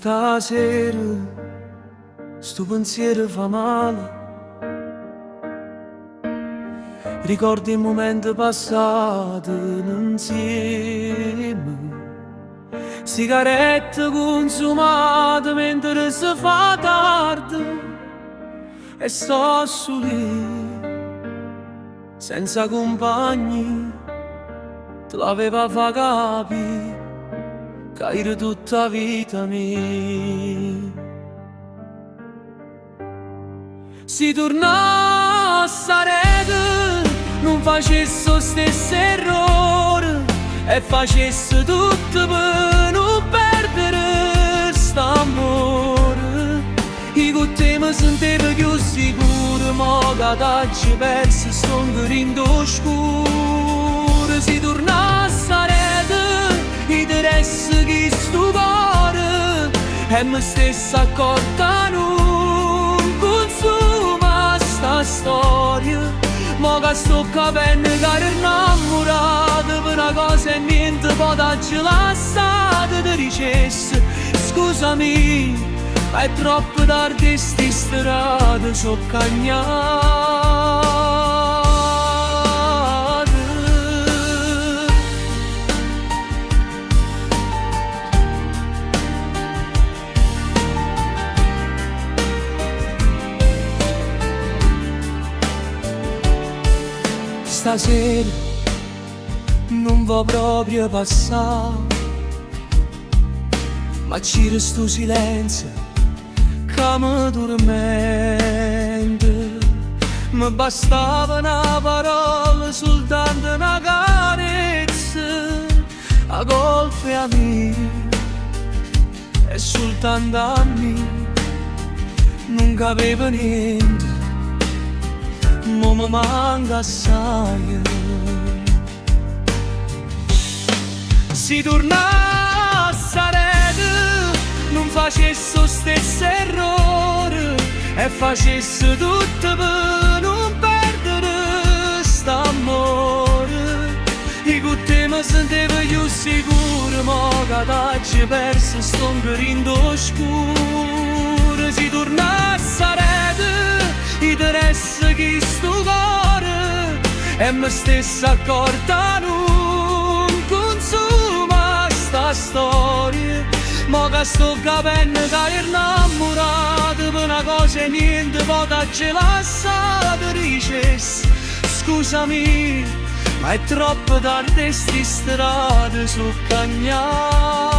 Stasera sto pensiero fa male. Ricordi il momento passato insieme, sigarette consumate mentre si fa tardi, e sto su lì senza compagni. Te l'aveva fa capire che era tutta vita mia. Si tornasse a rete, non facesse lo stesso errore e facesse tutto per non perdere st'amore. I con te mi sentivo più sicuro, ma che t'hai perso sto grido scuro. Si tornasse a rete, interessa chi sto cuore, e me stessa accorta non consuma sta storia. Ma che sto capendo che ero innamorato per una cosa e niente, poi t'hai lasciato. Ti dicessi scusami, ma è troppo tardi, sti strade so cagnate. Stasera non va proprio passare, ma c'era sto silenzio che mi tormenta. Mi bastava una parola, soltanto una carezza, a colpe a me e soltanto a me. Non capivo niente, ma mi manca assai. Si tornasse a rete, non facesse lo stesso errore e facesse tutto per non perdere st'amore. E con te mi sentivo più sicuro, ma che t'hai perso sto grido scuro. Si tornasse a rete, interessa chi sto cuore, e me stessa accorta non consuma sta storia. Ma che sto capendo che ero innamorato per una cosa e niente, poi t'hai lasciato. Dicessi scusami, ma è troppo tardi, sti strade so cagnate.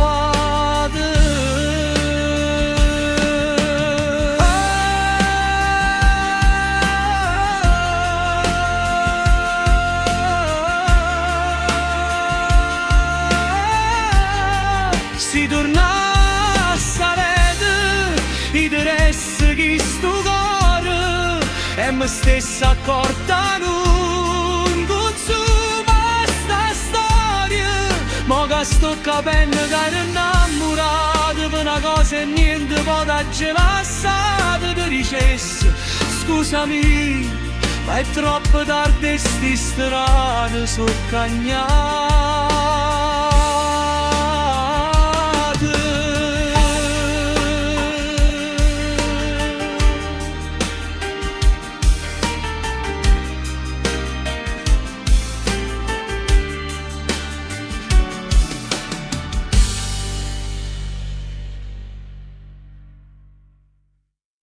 Si tornasse a rete, interessa chi sto cuore, e me stessa accorta non consuma sta storia. Ma che sto capendo che ero innamorato per una cosa e niente, poi t'hai lasciato. Ti dicessi scusami, ma è troppo tardi, sti strade so cagnate.